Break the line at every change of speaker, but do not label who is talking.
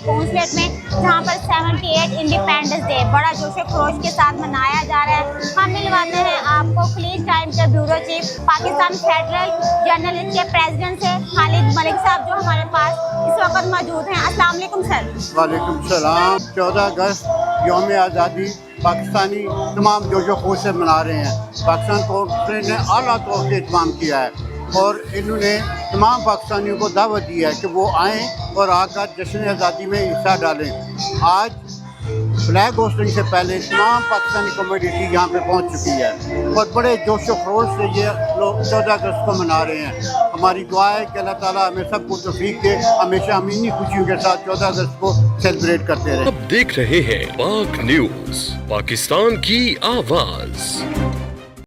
Consulate में, जहाँ पर 78 इंडिपेंडेंस डे बड़ा जोश खरोश के साथ मनाया जा रहा है। हम मिलवाते हैं आपको खलीज टाइम के bureau chief Pakistan federal journalist के प्रेसिडेंट से खालिद मलिक साहब, जो हमारे पास इस वक्त मौजूद हैं। अस्सलाम वालेकुम सर।
वालेकुम सलाम। 14 अगस्त यौम आज़ादी पाकिस्तानी तमाम जोशो खरोश से मना रहे हैं। पाकिस्तान कॉन्फ्रेंस ने आला तौर से इत्माम किया है और इन्होंने तमाम पाकिस्तानियों को दावत दी है कि वो आएँ और आकर जश्न आज़ादी में हिस्सा डालें। आज फ्लैग होस्टिंग से पहले तमाम पाकिस्तानी कम्युनिटी यहाँ पे पहुँच चुकी है और बड़े जोश व खरोश से ये लोग 14 अगस्त को मना रहे हैं। हमारी दुआ है कि अल्लाह ताला हमें सबको तौफीक दे, हमेशा हम इन्हीं खुशियों के साथ 14 अगस्त को सेलिब्रेट करते रहें।
अब देख रहे हैं पाक न्यूज़, पाकिस्तान की आवाज़।